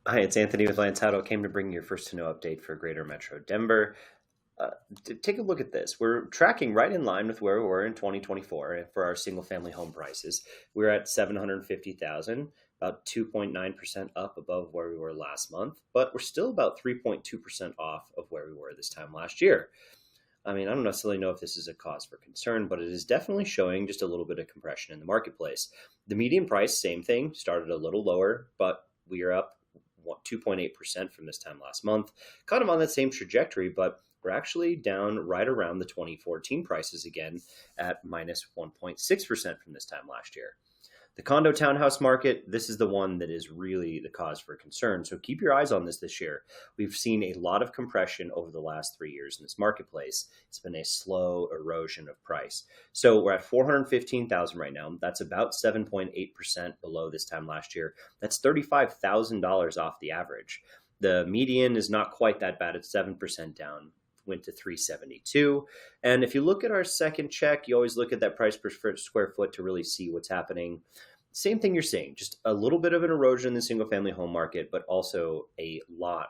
Hi, it's Anthony with Land Title. Came to bring you your first to know update for Greater Metro Denver. Take a look at this. We're tracking right in line with where we were in 2024 for our single family home prices. We're at 750,000, about 2.9% up above where we were last month, but we're still about 3.2% off of where we were this time last year. I mean, I don't necessarily know if this is a cause for concern, but it is definitely showing just a little bit of compression in the marketplace. The median price, same thing, started a little lower, but we are up 2.8% from this time last month, kind of on that same trajectory, but we're actually down right around the 2014 prices again at minus 1.6% from this time last year. The condo townhouse market, this is the one that is really the cause for concern. So keep your eyes on this year. We've seen a lot of compression over the last 3 years in this marketplace. It's been a slow erosion of price. So we're at 415,000 right now. That's about 7.8% below this time last year. That's $35,000 off the average. The median is not quite that bad. It's 7% down, went to 372. And if you look at our second check, you always look at that price per square foot to really see what's happening. Same thing you're seeing, just a little bit of an erosion in the single family home market, but also a lot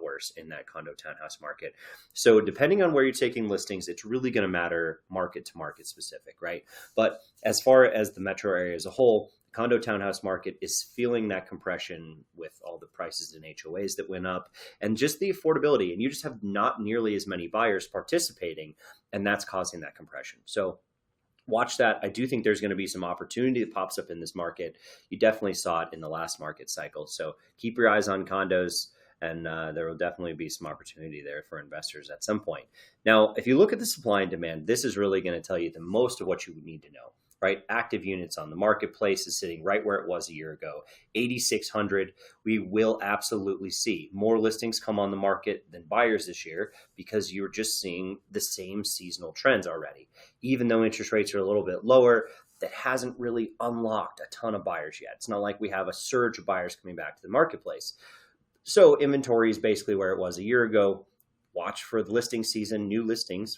worse in that condo townhouse market. So depending on where you're taking listings, it's really going to matter market to market specific, right? But as far as the metro area as a whole, condo townhouse market is feeling that compression with all the prices in HOAs that went up and just the affordability. And you just have not nearly as many buyers participating, and that's causing that compression. So watch that. I do think there's going to be some opportunity that pops up in this market. You definitely saw it in the last market cycle. So keep your eyes on condos. And there will definitely be some opportunity there for investors at some point. Now, if you look at the supply and demand, this is really going to tell you the most of what you would need to know, right? Active units on the marketplace is sitting right where it was a year ago, 8,600. We will absolutely see more listings come on the market than buyers this year because you're just seeing the same seasonal trends already. Even though interest rates are a little bit lower, that hasn't really unlocked a ton of buyers yet. It's not like we have a surge of buyers coming back to the marketplace. So inventory is basically where it was a year ago. Watch for the listing season, new listings.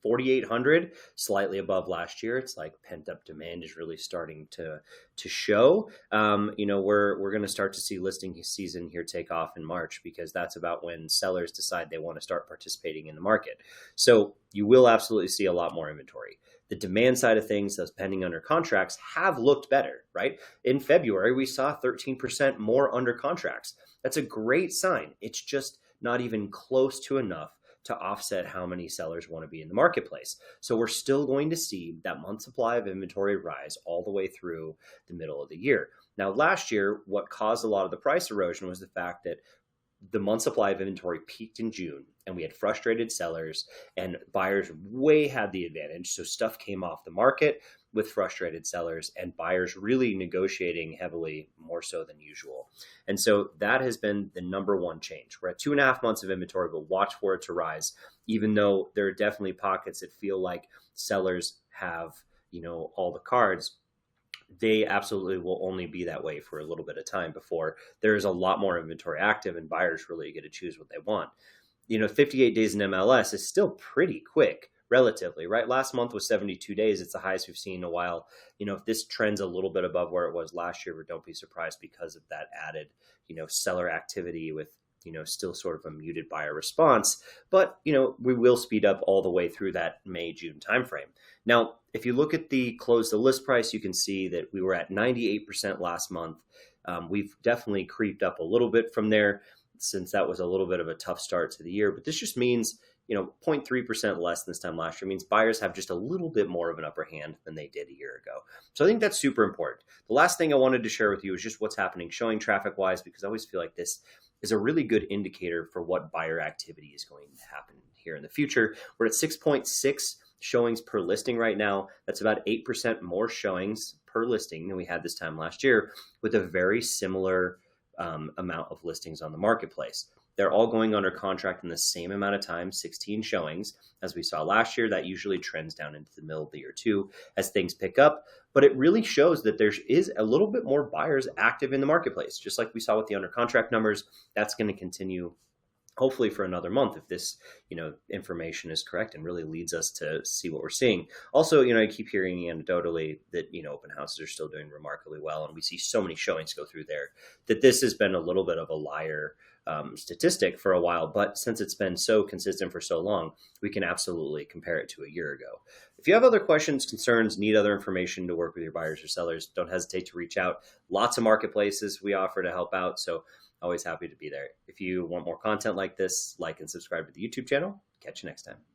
4,800, slightly above last year. It's like pent up demand is really starting to show. We're going to start to see listing season here take off in March because that's about when sellers decide they want to start participating in the market. So you will absolutely see a lot more inventory. The demand side of things, those pending under contracts, have looked better, right? In February, we saw 13% more under contracts. That's a great sign. It's just not even close to enough to offset how many sellers want to be in the marketplace. So we're still going to see that month supply of inventory rise all the way through the middle of the year. Now, last year, what caused a lot of the price erosion was the fact that the month supply of inventory peaked in June and we had frustrated sellers and buyers way had the advantage. So stuff came off the market with frustrated sellers and buyers really negotiating heavily more so than usual. And so that has been the number one change. We're at 2.5 months of inventory, but watch for it to rise, even though there are definitely pockets that feel like sellers have, all the cards. They absolutely will only be that way for a little bit of time before there is a lot more inventory active and buyers really get to choose what they want. 58 days in MLS is still pretty quick relatively, right? Last month was 72 days. It's the highest we've seen in a while. If this trends a little bit above where it was last year, but don't be surprised because of that added, seller activity with, still sort of a muted buyer response. But, we will speed up all the way through that May, June timeframe. Now, if you look at the close the list price, you can see that we were at 98% last month. We've definitely creeped up a little bit from there since that was a little bit of a tough start to the year. But this just means, 0.3% less than this time last year means buyers have just a little bit more of an upper hand than they did a year ago. So I think that's super important. The last thing I wanted to share with you is just what's happening showing traffic wise, because I always feel like this is a really good indicator for what buyer activity is going to happen here in the future. We're at 6.6 showings per listing right now. That's about 8% more showings per listing than we had this time last year, with a very similar amount of listings on the marketplace. They're all going under contract in the same amount of time, 16 showings. As we saw last year, that usually trends down into the middle of the year too as things pick up. But it really shows that there is a little bit more buyers active in the marketplace. Just like we saw with the under contract numbers, that's going to continue hopefully for another month if this information is correct and really leads us to see what we're seeing. Also, I keep hearing anecdotally that open houses are still doing remarkably well, and we see so many showings go through there that this has been a little bit of a liar statistic for a while. But since it's been so consistent for so long, we can absolutely compare it to a year ago. If you have other questions, concerns, need other information to work with your buyers or sellers, don't hesitate to reach out. Lots of marketplaces we offer to help out, so always happy to be there. If you want more content like this, like and subscribe to the YouTube channel. Catch you next time.